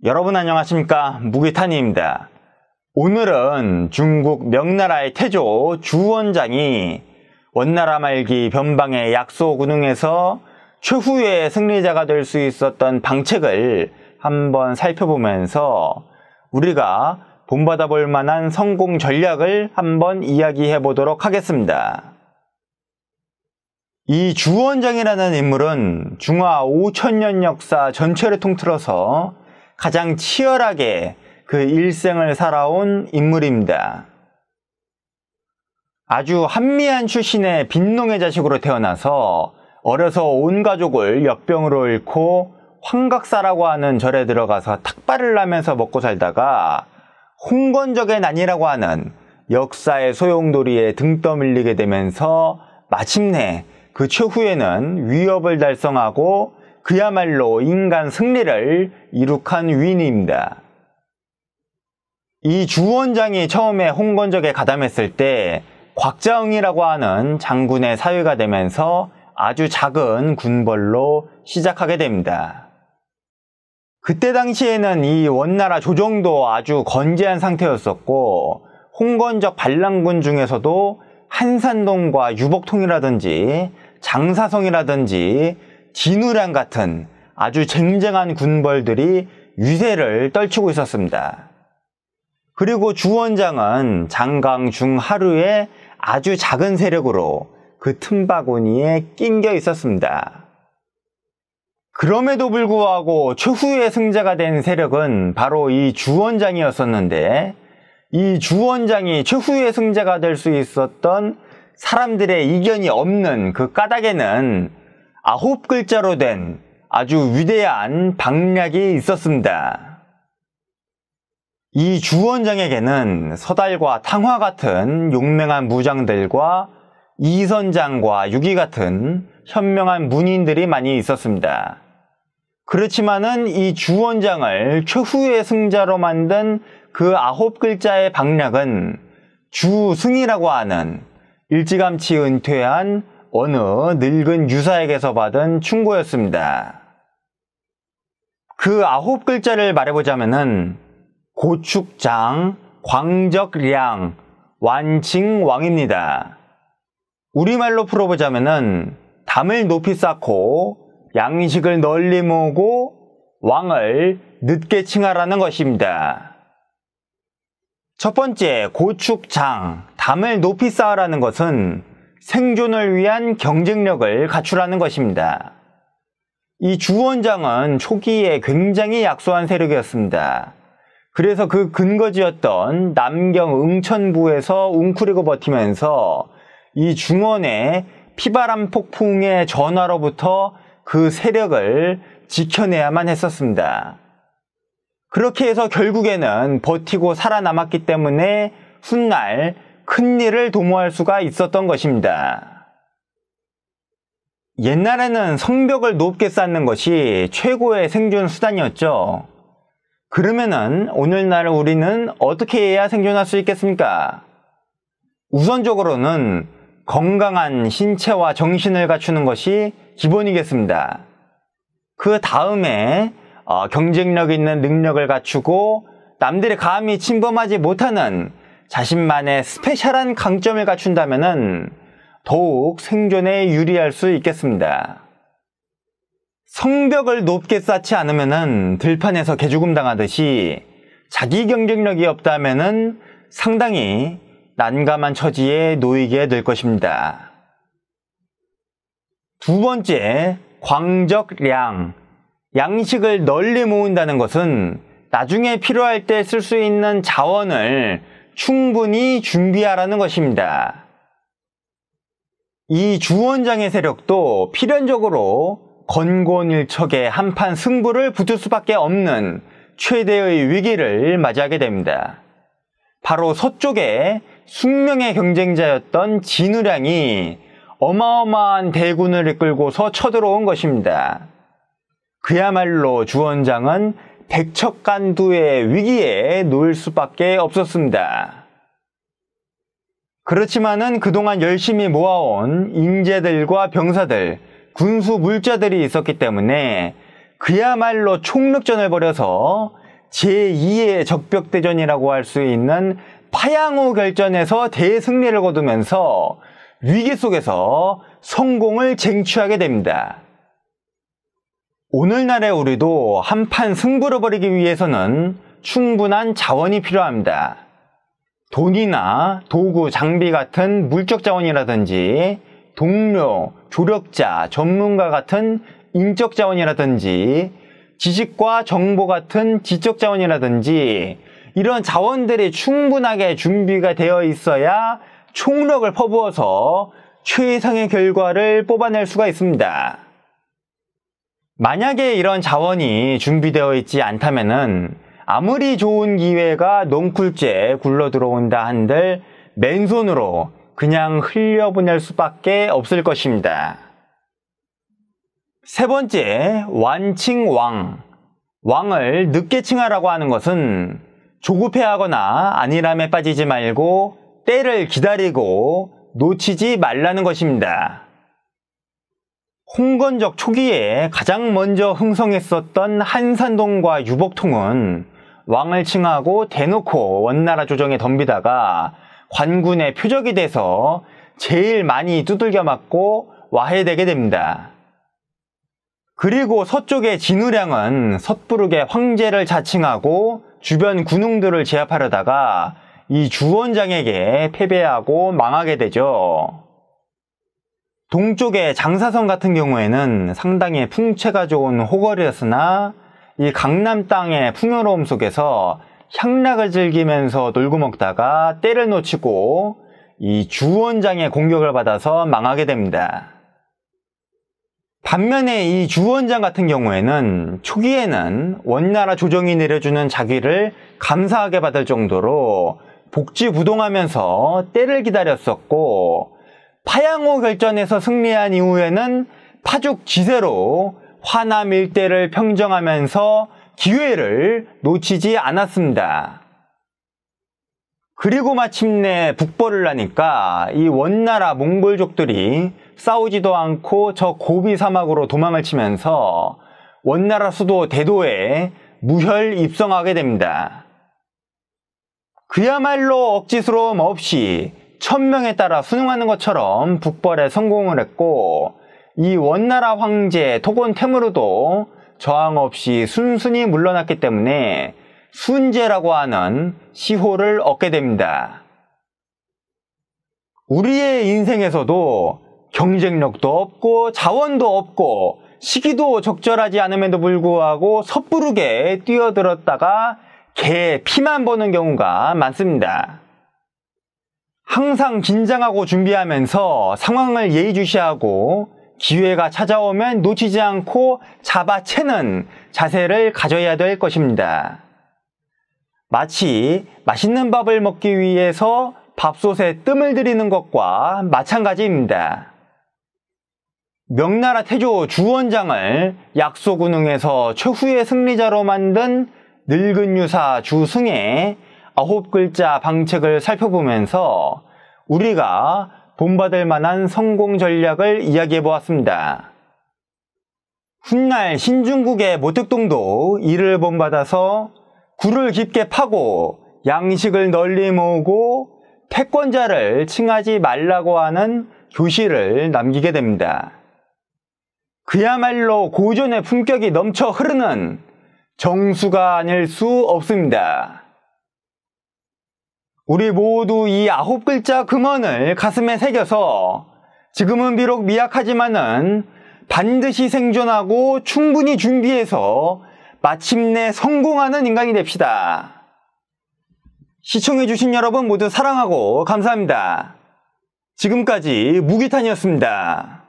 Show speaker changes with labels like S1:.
S1: 여러분 안녕하십니까? 무기탄입니다. 오늘은 중국 명나라의 태조 주원장이 원나라 말기 변방의 약소군웅에서 최후의 승리자가 될 수 있었던 방책을 한번 살펴보면서 우리가 본받아 볼 만한 성공 전략을 한번 이야기해 보도록 하겠습니다. 이 주원장이라는 인물은 중화 5000년 역사 전체를 통틀어서 가장 치열하게 그 일생을 살아온 인물입니다. 아주 한미한 출신의 빈농의 자식으로 태어나서 어려서 온 가족을 역병으로 잃고 황각사라고 하는 절에 들어가서 탁발을 나면서 먹고 살다가 홍건적의 난이라고 하는 역사의 소용돌이에 등 떠밀리게 되면서 마침내 그 최후에는 위협을 달성하고 그야말로 인간 승리를 이룩한 위인입니다. 이 주원장이 처음에 홍건적에 가담했을 때 곽자응이라고 하는 장군의 사위가 되면서 아주 작은 군벌로 시작하게 됩니다. 그때 당시에는 이 원나라 조정도 아주 건재한 상태였었고 홍건적 반란군 중에서도 한산동과 유복통이라든지 장사성이라든지 진우량 같은 아주 쟁쟁한 군벌들이 위세를 떨치고 있었습니다. 그리고 주원장은 장강 중하류의 아주 작은 세력으로 그 틈바구니에 낑겨 있었습니다. 그럼에도 불구하고 최후의 승자가 된 세력은 바로 이 주원장이었었는데 이 주원장이 최후의 승자가 될 수 있었던 사람들의 이견이 없는 그 까닭에는 9글자로 된 아주 위대한 방략이 있었습니다. 이 주원장에게는 서달과 탕화 같은 용맹한 무장들과 이선장과 유기 같은 현명한 문인들이 많이 있었습니다. 그렇지만은 이 주원장을 최후의 승자로 만든 그 9글자의 방략은 주승이라고 하는 일찌감치 은퇴한 어느 늙은 유사에게서 받은 충고였습니다. 그 9글자를 말해보자면은 고축장, 광적량, 완칭왕입니다. 우리말로 풀어보자면은 담을 높이 쌓고 양식을 널리 모으고 왕을 늦게 칭하라는 것입니다. 첫 번째 고축장, 담을 높이 쌓으라는 것은 생존을 위한 경쟁력을 갖추라는 것입니다. 이 주원장은 초기에 굉장히 약소한 세력이었습니다. 그래서 그 근거지였던 남경 응천부에서 웅크리고 버티면서 이 중원의 피바람 폭풍의 전화로부터 그 세력을 지켜내야만 했었습니다. 그렇게 해서 결국에는 버티고 살아남았기 때문에 훗날 큰 일을 도모할 수가 있었던 것입니다. 옛날에는 성벽을 높게 쌓는 것이 최고의 생존 수단이었죠. 그러면은 오늘날 우리는 어떻게 해야 생존할 수 있겠습니까? 우선적으로는 건강한 신체와 정신을 갖추는 것이 기본이겠습니다. 그 다음에 경쟁력 있는 능력을 갖추고 남들이 감히 침범하지 못하는 자신만의 스페셜한 강점을 갖춘다면은 더욱 생존에 유리할 수 있겠습니다. 성벽을 높게 쌓지 않으면은 들판에서 개죽음 당하듯이 자기 경쟁력이 없다면은 상당히 난감한 처지에 놓이게 될 것입니다. 두 번째, 광적량. 양식을 널리 모은다는 것은 나중에 필요할 때 쓸 수 있는 자원을 충분히 준비하라는 것입니다. 이 주원장의 세력도 필연적으로 건곤일척의 한판 승부를 붙을 수밖에 없는 최대의 위기를 맞이하게 됩니다. 바로 서쪽에 숙명의 경쟁자였던 진우량이 어마어마한 대군을 이끌고서 쳐들어온 것입니다. 그야말로 주원장은 백척간두의 위기에 놓일 수밖에 없었습니다. 그렇지만은 그동안 열심히 모아온 인재들과 병사들, 군수 물자들이 있었기 때문에 그야말로 총력전을 벌여서 제2의 적벽대전이라고 할 수 있는 파양호 결전에서 대승리를 거두면서 위기 속에서 성공을 쟁취하게 됩니다. 오늘날의 우리도 한판 승부를 벌이기 위해서는 충분한 자원이 필요합니다. 돈이나 도구, 장비 같은 물적 자원이라든지 동료, 조력자, 전문가 같은 인적 자원이라든지 지식과 정보 같은 지적 자원이라든지 이런 자원들이 충분하게 준비가 되어 있어야 총력을 퍼부어서 최상의 결과를 뽑아낼 수가 있습니다. 만약에 이런 자원이 준비되어 있지 않다면은 아무리 좋은 기회가 농쿨째 굴러 들어온다 한들 맨손으로 그냥 흘려보낼 수밖에 없을 것입니다. 세 번째, 완칭왕. 왕을 늦게 칭하라고 하는 것은 조급해하거나 안일함에 빠지지 말고 때를 기다리고 놓치지 말라는 것입니다. 홍건적 초기에 가장 먼저 흥성했었던 한산동과 유복통은 왕을 칭하고 대놓고 원나라 조정에 덤비다가 관군의 표적이 돼서 제일 많이 두들겨 맞고 와해되게 됩니다. 그리고 서쪽의 진우량은 섣부르게 황제를 자칭하고 주변 군웅들을 제압하려다가 이 주원장에게 패배하고 망하게 되죠. 동쪽의 장사성 같은 경우에는 상당히 풍채가 좋은 호거리였으나 이 강남 땅의 풍요로움 속에서 향락을 즐기면서 놀고 먹다가 때를 놓치고 이 주원장의 공격을 받아서 망하게 됩니다. 반면에 이 주원장 같은 경우에는 초기에는 원나라 조정이 내려주는 자기를 감사하게 받을 정도로 복지부동하면서 때를 기다렸었고 파양호 결전에서 승리한 이후에는 파죽 지세로 화남 일대를 평정하면서 기회를 놓치지 않았습니다. 그리고 마침내 북벌을 나니까 이 원나라 몽골족들이 싸우지도 않고 저 고비 사막으로 도망을 치면서 원나라 수도 대도에 무혈 입성하게 됩니다. 그야말로 억지스러움 없이 천명에 따라 순응하는 것처럼 북벌에 성공을 했고 이 원나라 황제 토곤 테무르도 저항 없이 순순히 물러났기 때문에 순제라고 하는 시호를 얻게 됩니다. 우리의 인생에서도 경쟁력도 없고 자원도 없고 시기도 적절하지 않음에도 불구하고 섣부르게 뛰어들었다가 개 피만 보는 경우가 많습니다. 항상 긴장하고 준비하면서 상황을 예의주시하고 기회가 찾아오면 놓치지 않고 잡아채는 자세를 가져야 될 것입니다. 마치 맛있는 밥을 먹기 위해서 밥솥에 뜸을 들이는 것과 마찬가지입니다. 명나라 태조 주원장을 약소군웅에서 최후의 승리자로 만든 늙은 유사 주승의 9글자 방책을 살펴보면서 우리가 본받을 만한 성공 전략을 이야기해 보았습니다. 훗날 신중국의 모택동도 이를 본받아서 굴을 깊게 파고 양식을 널리 모으고 패권자를 칭하지 말라고 하는 교시를 남기게 됩니다. 그야말로 고전의 품격이 넘쳐 흐르는 정수가 아닐 수 없습니다. 우리 모두 이 9글자 금언을 가슴에 새겨서 지금은 비록 미약하지만은 반드시 생존하고 충분히 준비해서 마침내 성공하는 인간이 됩시다. 시청해주신 여러분 모두 사랑하고 감사합니다. 지금까지 무기탄이었습니다.